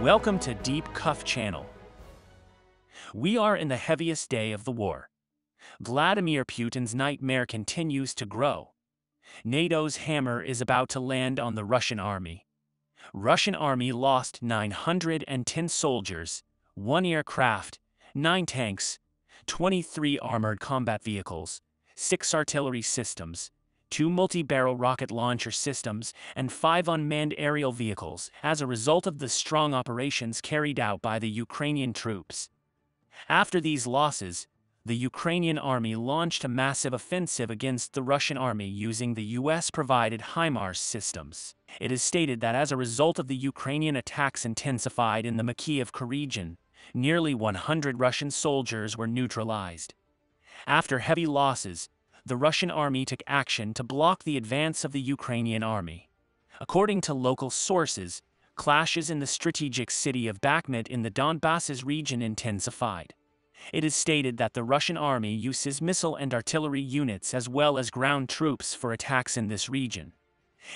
Welcome to Deep Cuff Channel. We are in the heaviest day of the war. Vladimir Putin's nightmare continues to grow. NATO's hammer is about to land on the Russian army. Russian army lost 910 soldiers, 1 aircraft, 9 tanks, 23 armored combat vehicles, 6 artillery systems, 2 multi-barrel rocket launcher systems, and 5 unmanned aerial vehicles as a result of the strong operations carried out by the Ukrainian troops. After these losses, the Ukrainian army launched a massive offensive against the Russian army using the US-provided HIMARS systems. It is stated that as a result of the Ukrainian attacks intensified in the Makiivka region, nearly 100 Russian soldiers were neutralized. After heavy losses, the Russian army took action to block the advance of the Ukrainian army. According to local sources, clashes in the strategic city of Bakhmut in the Donbass region intensified. It is stated that the Russian army uses missile and artillery units as well as ground troops for attacks in this region.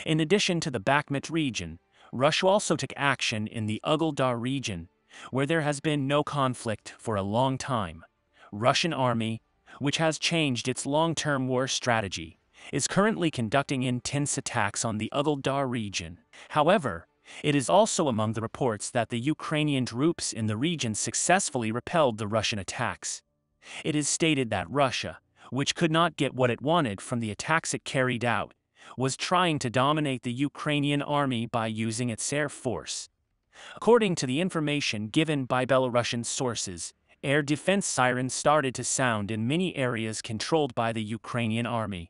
In addition to the Bakhmut region, Russia also took action in the Ugledar region, where there has been no conflict for a long time. Russian army, which has changed its long-term war strategy, is currently conducting intense attacks on the Ugledar region. However, it is also among the reports that the Ukrainian troops in the region successfully repelled the Russian attacks. It is stated that Russia, which could not get what it wanted from the attacks it carried out, was trying to dominate the Ukrainian army by using its air force. According to the information given by Belarusian sources, air defense sirens started to sound in many areas controlled by the Ukrainian army.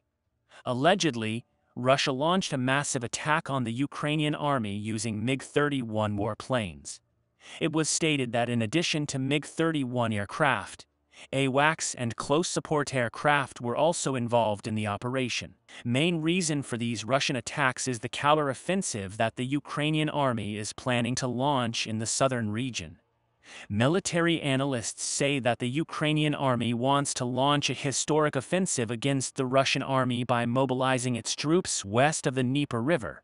Allegedly, Russia launched a massive attack on the Ukrainian army using MiG-31 warplanes. It was stated that in addition to MiG-31 aircraft, AWACS and close support aircraft were also involved in the operation. Main reason for these Russian attacks is the counter-offensive that the Ukrainian army is planning to launch in the southern region. Military analysts say that the Ukrainian army wants to launch a historic offensive against the Russian army by mobilizing its troops west of the Dnieper River.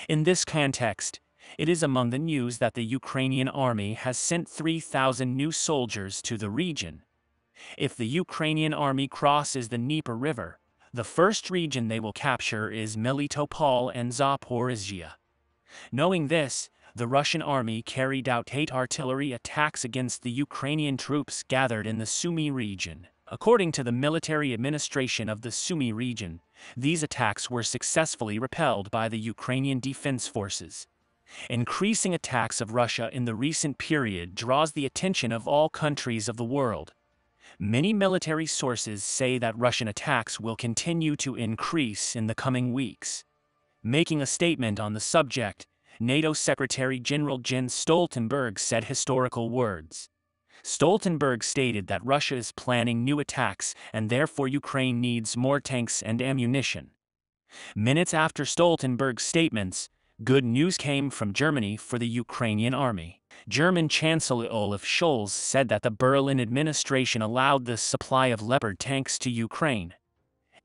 In this context, it is among the news that the Ukrainian army has sent 3,000 new soldiers to the region. If the Ukrainian army crosses the Dnieper River, the first region they will capture is Melitopol and Zaporizhzhia. Knowing this, the Russian army carried out 8 artillery attacks against the Ukrainian troops gathered in the Sumy region. According to the military administration of the Sumy region, these attacks were successfully repelled by the Ukrainian defense forces. Increasing attacks of Russia in the recent period draws the attention of all countries of the world. Many military sources say that Russian attacks will continue to increase in the coming weeks. Making a statement on the subject, NATO Secretary-General Jens Stoltenberg said historical words. Stoltenberg stated that Russia is planning new attacks and therefore Ukraine needs more tanks and ammunition. Minutes after Stoltenberg's statements, good news came from Germany for the Ukrainian army. German Chancellor Olaf Scholz said that the Berlin administration allowed the supply of Leopard tanks to Ukraine.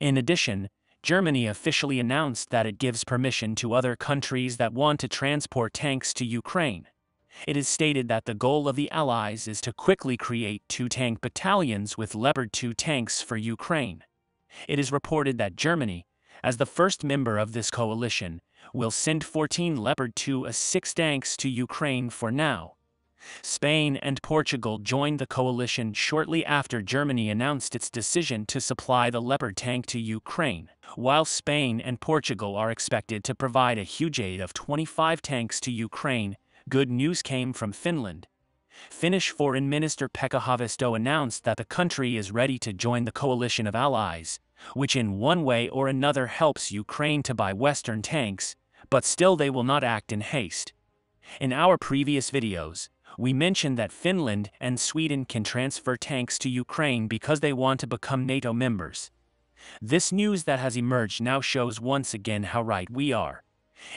In addition, Germany officially announced that it gives permission to other countries that want to transport tanks to Ukraine. It is stated that the goal of the Allies is to quickly create 2 tank battalions with Leopard 2 tanks for Ukraine. It is reported that Germany, as the first member of this coalition, will send 14 Leopard 2A6 tanks to Ukraine for now. Spain and Portugal joined the coalition shortly after Germany announced its decision to supply the Leopard tank to Ukraine. While Spain and Portugal are expected to provide a huge aid of 25 tanks to Ukraine, good news came from Finland. Finnish Foreign Minister Pekka Haavisto announced that the country is ready to join the coalition of allies, which in one way or another helps Ukraine to buy Western tanks, but still they will not act in haste. In our previous videos, we mentioned that Finland and Sweden can transfer tanks to Ukraine because they want to become NATO members. This news that has emerged now shows once again how right we are.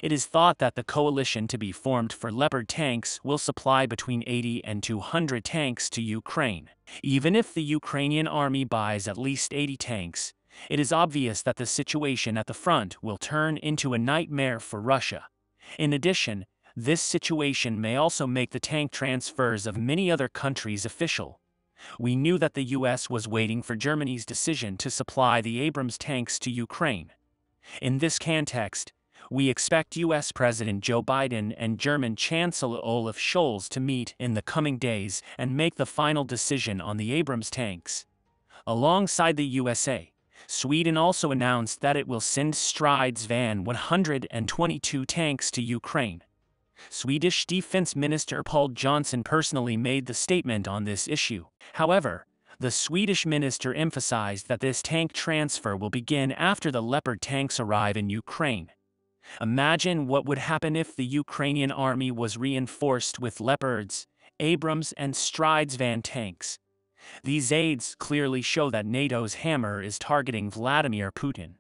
It is thought that the coalition to be formed for Leopard tanks will supply between 80 and 200 tanks to Ukraine. Even if the Ukrainian army buys at least 80 tanks, it is obvious that the situation at the front will turn into a nightmare for Russia. In addition, This situation may also make the tank transfers of many other countries official. We knew that the US was waiting for Germany's decision to supply the Abrams tanks to Ukraine. In this context, we expect US President Joe Biden and German Chancellor Olaf Scholz to meet in the coming days and make the final decision on the Abrams tanks. Alongside the USA, Sweden also announced that it will send Stridsvagn 122 tanks to Ukraine. Swedish Defense Minister Paul Johnson personally made the statement on this issue. However, the Swedish minister emphasized that this tank transfer will begin after the Leopard tanks arrive in Ukraine. Imagine what would happen if the Ukrainian army was reinforced with Leopards, Abrams, and Stridsvagn tanks. These aids clearly show that NATO's hammer is targeting Vladimir Putin.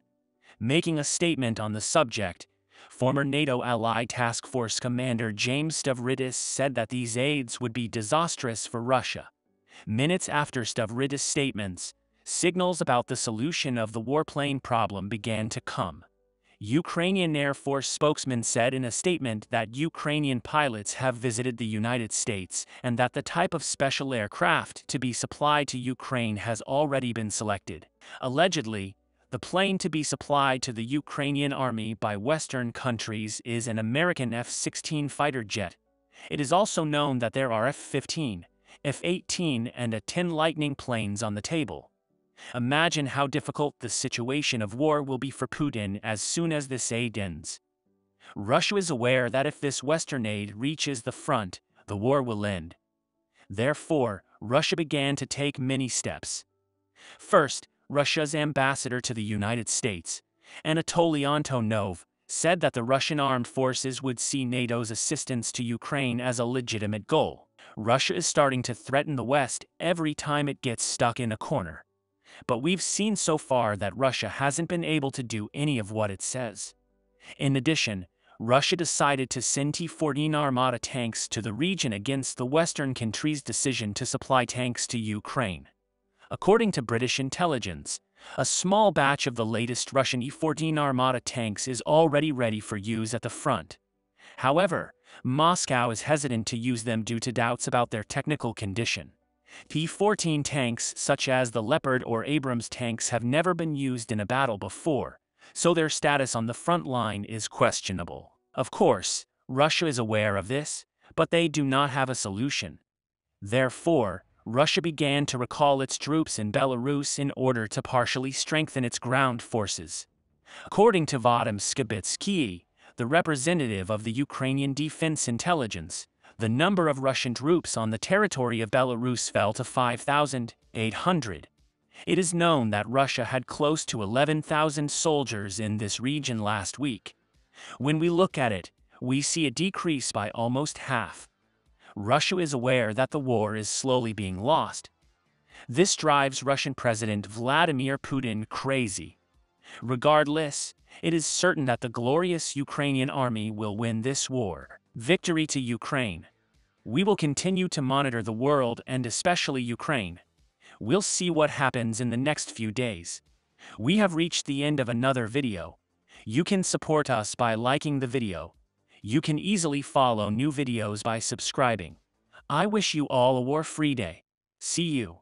Making a statement on the subject, former NATO Allied Task Force Commander James Stavridis said that these aids would be disastrous for Russia. Minutes after Stavridis' statements, signals about the solution of the warplane problem began to come. Ukrainian Air Force spokesman said in a statement that Ukrainian pilots have visited the United States and that the type of special aircraft to be supplied to Ukraine has already been selected. Allegedly, the plane to be supplied to the Ukrainian army by Western countries is an American F-16 fighter jet. It is also known that there are F-15, F-18, and A-10 Lightning planes on the table. Imagine how difficult the situation of war will be for Putin as soon as this aid ends. Russia is aware that if this Western aid reaches the front, the war will end. Therefore, Russia began to take many steps. First, Russia's ambassador to the United States, Anatoly Antonov, said that the Russian armed forces would see NATO's assistance to Ukraine as a legitimate goal. Russia is starting to threaten the West every time it gets stuck in a corner. But we've seen so far that Russia hasn't been able to do any of what it says. In addition, Russia decided to send T-14 Armata tanks to the region against the Western country's decision to supply tanks to Ukraine. According to British intelligence, a small batch of the latest Russian E-14 Armata tanks is already ready for use at the front. However, Moscow is hesitant to use them due to doubts about their technical condition. T-14 tanks such as the Leopard or Abrams tanks have never been used in a battle before, so their status on the front line is questionable. Of course, Russia is aware of this, but they do not have a solution. Therefore, Russia began to recall its troops in Belarus in order to partially strengthen its ground forces. According to Vadim Skibitsky, the representative of the Ukrainian Defense Intelligence, the number of Russian troops on the territory of Belarus fell to 5,800. It is known that Russia had close to 11,000 soldiers in this region last week. When we look at it, we see a decrease by almost half. Russia is aware that the war is slowly being lost. This drives Russian President Vladimir Putin crazy. Regardless, it is certain that the glorious Ukrainian army will win this war. Victory to Ukraine. We will continue to monitor the world and especially Ukraine. We'll see what happens in the next few days. We have reached the end of another video. You can support us by liking the video. You can easily follow new videos by subscribing. I wish you all a war-free day. See you.